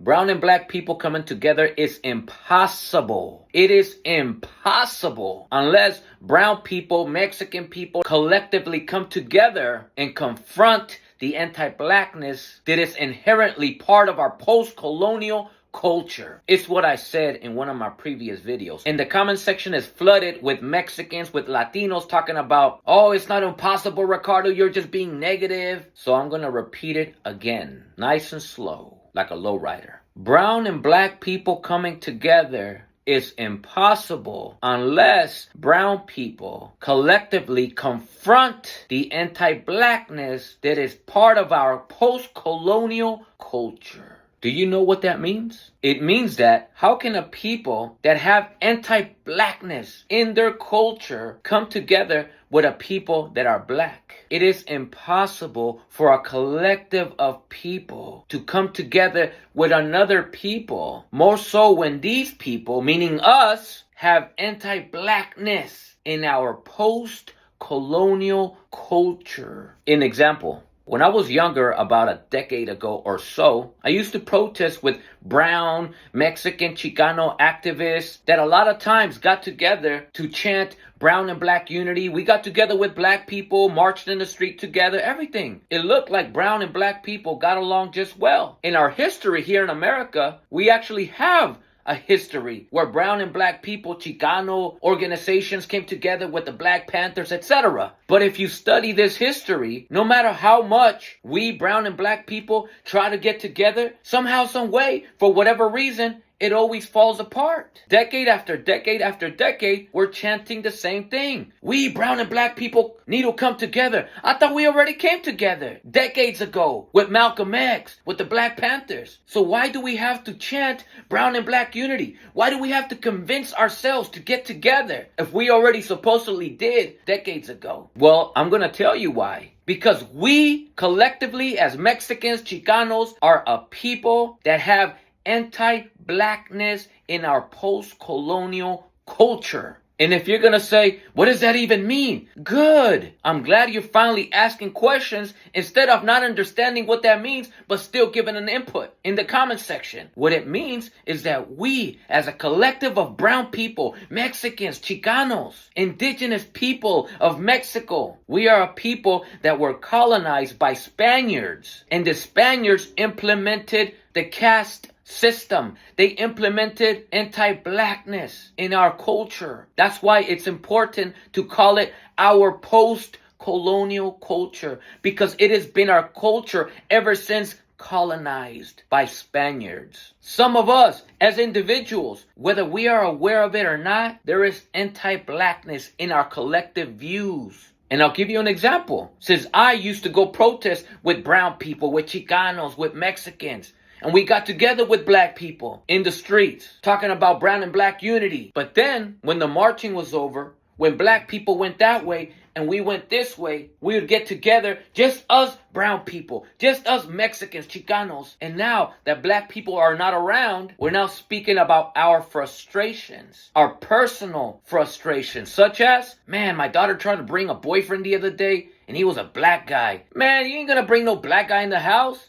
Brown and black people coming together is impossible. It is impossible unless brown people, Mexican people collectively come together and confront the anti-blackness that is inherently part of our post-colonial culture. It's what I said in one of my previous videos. And the comment section is flooded with Mexicans, with Latinos talking about, oh, it's not impossible, Ricardo, you're just being negative. So I'm going to repeat it again, nice and slow, like a lowrider. Brown and black people coming together is impossible unless brown people collectively confront the anti-blackness that is part of our post-colonial culture. Do you know what that means? It means that how can a people that have anti-blackness in their culture come together with a people that are black? It is impossible for a collective of people to come together with another people, more so when these people, meaning us, have anti-blackness in our post-colonial culture. An example. When I was younger, about a decade ago or so, I used to protest with brown, Mexican, Chicano activists that a lot of times got together to chant brown and black unity. We got together with black people, marched in the street together, everything. It looked like brown and black people got along just well. In our history here in America, we actually have a history where brown and black people, Chicano organizations came together with the Black Panthers, etc. But if you study this history, no matter how much we brown and black people try to get together, somehow, some way, for whatever reason, it always falls apart. Decade after decade after decade, we're chanting the same thing. We brown and black people need to come together. I thought we already came together decades ago with Malcolm X, with the Black Panthers. So why do we have to chant brown and black unity? Why do we have to convince ourselves to get together if we already supposedly did decades ago? Well, I'm going to tell you why. Because we collectively as Mexicans, Chicanos, are a people that have anti-blackness in our post-colonial culture. And if you're going to say, what does that even mean? Good. I'm glad you're finally asking questions instead of not understanding what that means, but still giving an input in the comment section. What it means is that we, as a collective of brown people, Mexicans, Chicanos, indigenous people of Mexico, we are a people that were colonized by Spaniards. And the Spaniards implemented the caste system. They implemented anti-blackness in our culture. That's why it's important to call it our post-colonial culture, because it has been our culture ever since colonized by Spaniards. Some of us as individuals, whether we are aware of it or not, there is anti-blackness in our collective views. And I'll give you an example. Since I used to go protest with brown people, with Chicanos, with Mexicans, and we got together with black people in the streets talking about brown and black unity. But then when the marching was over, when black people went that way and we went this way, we would get together, just us brown people, just us Mexicans, Chicanos. And now that black people are not around, we're now speaking about our frustrations, our personal frustrations, such as, man, my daughter tried to bring a boyfriend the other day and he was a black guy. Man, you ain't gonna bring no black guy in the house.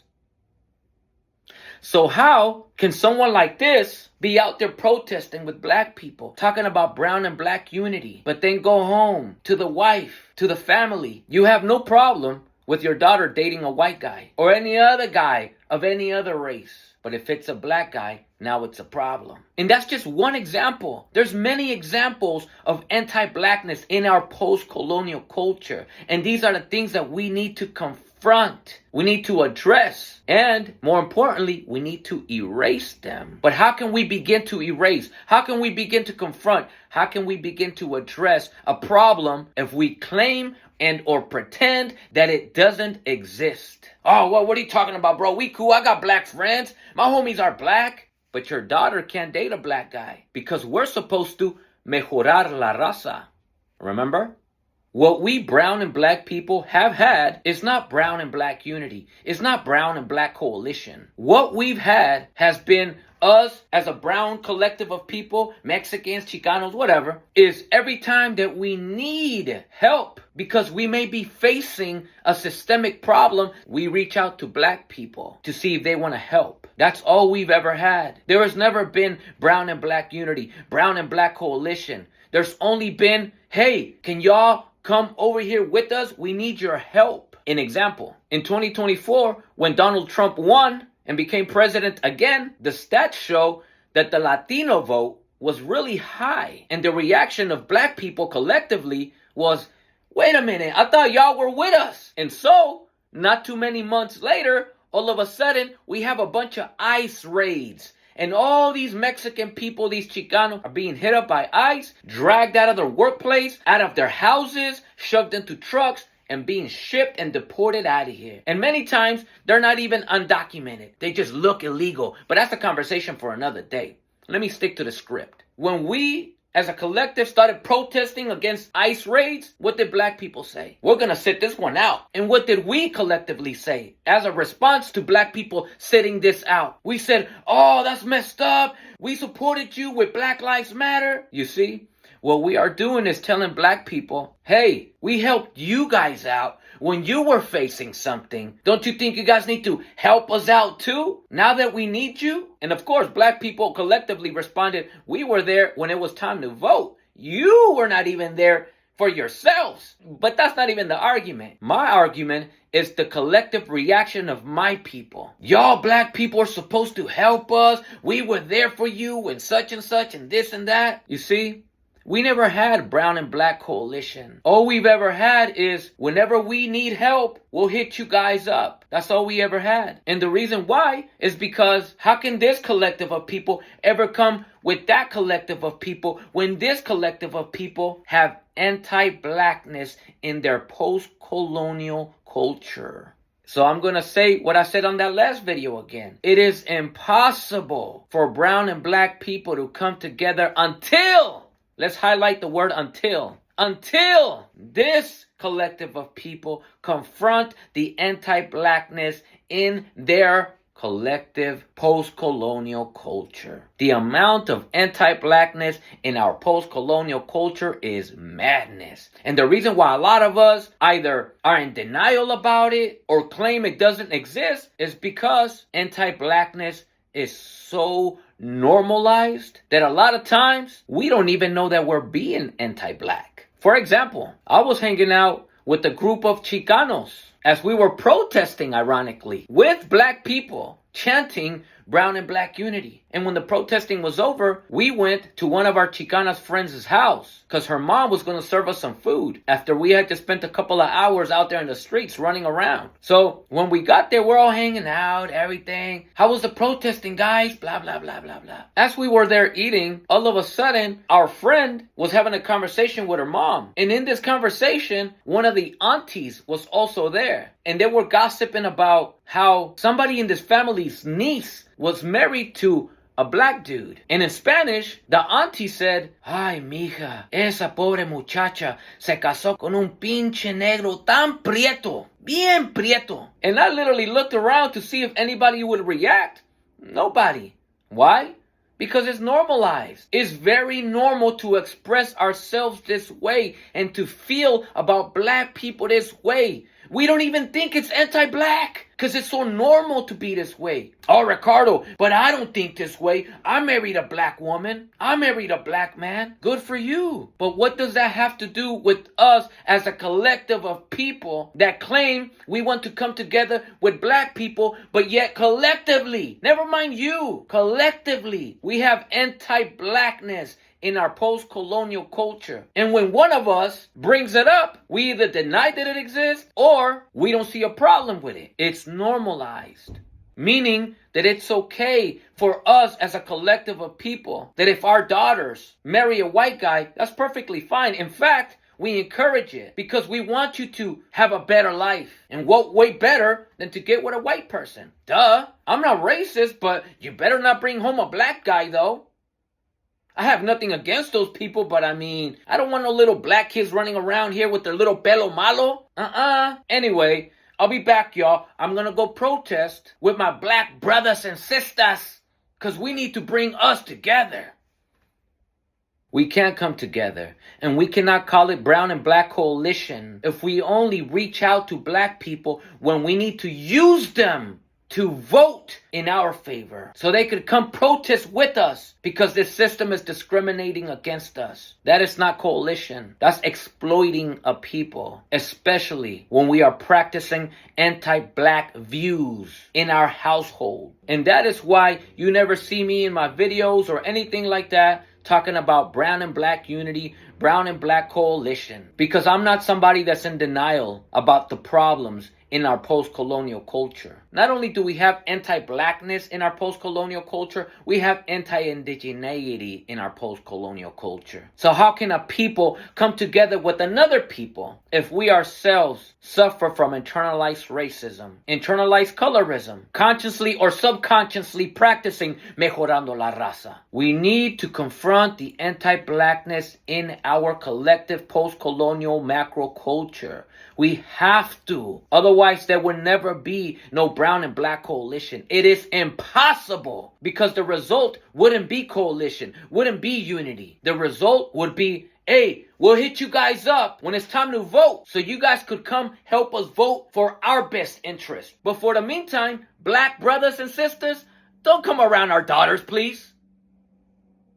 So how can someone like this be out there protesting with black people, talking about brown and black unity, but then go home to the wife, to the family? You have no problem with your daughter dating a white guy or any other guy of any other race. But if it's a black guy, now it's a problem. And that's just one example. There's many examples of anti-blackness in our post-colonial culture. And these are the things that we need to confront. We need to address. And more importantly, we need to erase them. But how can we begin to erase? How can we begin to confront? How can we begin to address a problem if we claim and or pretend that it doesn't exist? Oh, well, what are you talking about, bro? We cool. I got black friends. My homies are black. But your daughter can't date a black guy because we're supposed to mejorar la raza. Remember? What we brown and black people have had is not brown and black unity. It's not brown and black coalition. What we've had has been us as a brown collective of people, Mexicans, Chicanos, whatever, is every time that we need help because we may be facing a systemic problem, we reach out to black people to see if they want to help. That's all we've ever had. There has never been brown and black unity, brown and black coalition. There's only been, hey, can y'all come over here with us? We need your help. An example, in 2024, when Donald Trump won and became president again, the stats show that the Latino vote was really high. And the reaction of black people collectively was, wait a minute, I thought y'all were with us. And so, not too many months later, all of a sudden, we have a bunch of ICE raids. And all these Mexican people, these Chicanos, are being hit up by ICE, dragged out of their workplace, out of their houses, shoved into trucks, and being shipped and deported out of here. And many times, they're not even undocumented. They just look illegal. But that's a conversation for another day. Let me stick to the script. When we, as a collective, started protesting against ICE raids, what did black people say? We're going to sit this one out. And what did we collectively say as a response to black people sitting this out? We said, oh, that's messed up. We supported you with Black Lives Matter. You see? What we are doing is telling black people, hey, we helped you guys out when you were facing something. Don't you think you guys need to help us out too, now that we need you? And of course, black people collectively responded, we were there when it was time to vote. You were not even there for yourselves. But that's not even the argument. My argument is the collective reaction of my people. Y'all black people are supposed to help us. We were there for you and such and this and that. You see? We never had brown and black coalition. All we've ever had is whenever we need help, we'll hit you guys up. That's all we ever had. And the reason why is because how can this collective of people ever come with that collective of people when this collective of people have anti-blackness in their post-colonial culture? So I'm going to say what I said on that last video again. It is impossible for brown and black people to come together until, let's highlight the word until this collective of people confront the anti-blackness in their collective post-colonial culture. The amount of anti-blackness in our post-colonial culture is madness. And the reason why a lot of us either are in denial about it or claim it doesn't exist is because anti-blackness is so normalized that a lot of times we don't even know that we're being anti-black. For example, I was hanging out with a group of Chicanos as we were protesting, ironically, with black people chanting brown and black unity. And when the protesting was over, we went to one of our Chicanas friends' house because her mom was going to serve us some food after we had to spend a couple of hours out there in the streets running around. So when we got there, we're all hanging out, everything. How was the protesting, guys? Blah, blah, blah, blah, blah. As we were there eating, all of a sudden, our friend was having a conversation with her mom. And in this conversation, one of the aunties was also there. And they were gossiping about how somebody in this family's niece was married to a black dude. And in Spanish, the auntie said, ay, mija, esa pobre muchacha se casó con un pinche negro tan prieto, bien prieto. And I literally looked around to see if anybody would react. Nobody. Why? Because it's normalized. It's very normal to express ourselves this way and to feel about black people this way. We don't even think it's anti-black because it's so normal to be this way. Oh, Ricardo, but I don't think this way. I married a black woman. I married a black man. Good for you. But what does that have to do with us as a collective of people that claim we want to come together with black people, but yet collectively, never mind you, collectively, we have anti-blackness in our post-colonial culture. And when one of us brings it up, we either deny that it exists or we don't see a problem with it. It's normalized. Meaning that it's okay for us as a collective of people that if our daughters marry a white guy, that's perfectly fine. In fact, we encourage it because we want you to have a better life. And what way better than to get with a white person? Duh. I'm not racist, but you better not bring home a black guy though. I have nothing against those people, but I mean, I don't want no little black kids running around here with their little pelo malo. Anyway, I'll be back, y'all. I'm gonna go protest with my black brothers and sisters because we need to bring us together. We can't come together, and we cannot call it brown and black coalition if we only reach out to black people when we need to use them to vote in our favor so they could come protest with us because this system is discriminating against us. That is not coalition. That's exploiting a people, especially when we are practicing anti-black views in our household. And that is why you never see me in my videos or anything like that talking about brown and black unity, brown and black coalition, because I'm not somebody that's in denial about the problems in our post-colonial culture. Not only do we have anti-blackness in our post-colonial culture, we have anti-indigeneity in our post-colonial culture. So how can a people come together with another people if we ourselves suffer from internalized racism, internalized colorism, consciously or subconsciously practicing mejorando la raza? We need to confront the anti-blackness in our collective post-colonial macro culture. We have to. Otherwise, there will never be no brown and black coalition. It is impossible because the result wouldn't be coalition, wouldn't be unity. The result would be, hey, we'll hit you guys up when it's time to vote so you guys could come help us vote for our best interest. But for the meantime, black brothers and sisters, don't come around our daughters, please.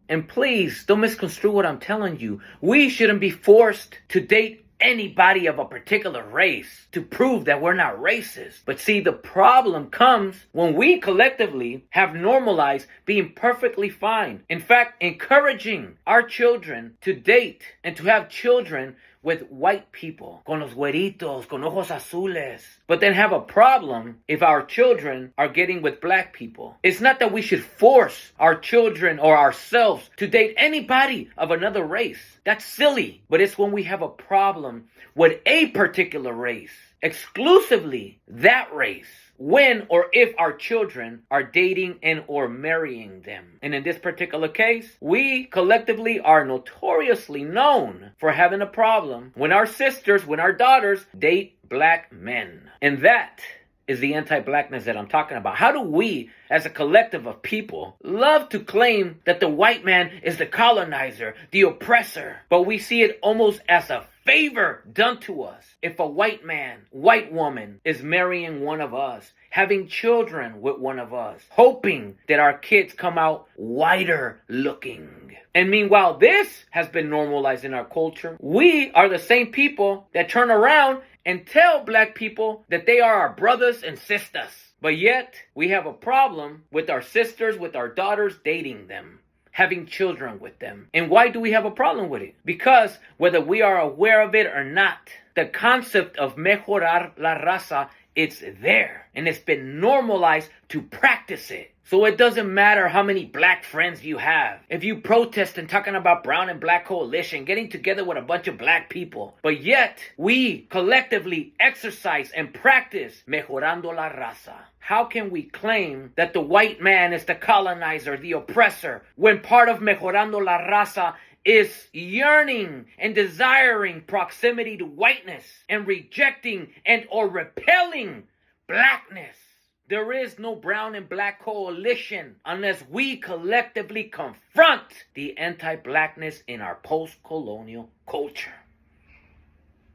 And please, don't misconstrue what I'm telling you. We shouldn't be forced to date anybody of a particular race to prove that we're not racist. But see, the problem comes when we collectively have normalized being perfectly fine. In fact, encouraging our children to date and to have children with white people, con los güeritos, con ojos azules, but then have a problem if our children are getting with black people. It's not that we should force our children or ourselves to date anybody of another race. That's silly. But it's when we have a problem with a particular race, exclusively that race, when or if our children are dating and or marrying them. And in this particular case, we collectively are notoriously known for having a problem when our sisters, when our daughters date black men. And that is the anti-blackness that I'm talking about. How do we, as a collective of people, love to claim that the white man is the colonizer, the oppressor, but we see it almost as a favor done to us if a white man, white woman is marrying one of us, having children with one of us, hoping that our kids come out whiter looking. And meanwhile, this has been normalized in our culture. We are the same people that turn around and tell black people that they are our brothers and sisters. But yet, we have a problem with our sisters, with our daughters dating them, having children with them. And why do we have a problem with it? Because whether we are aware of it or not, the concept of mejorar la raza, it's there. And it's been normalized to practice it. So it doesn't matter how many black friends you have. If you protest and talking about brown and black coalition, getting together with a bunch of black people, but yet we collectively exercise and practice mejorando la raza. How can we claim that the white man is the colonizer, the oppressor, when part of mejorando la raza is yearning and desiring proximity to whiteness and rejecting and or repelling blackness? There is no brown and black coalition unless we collectively confront the anti-blackness in our post-colonial culture.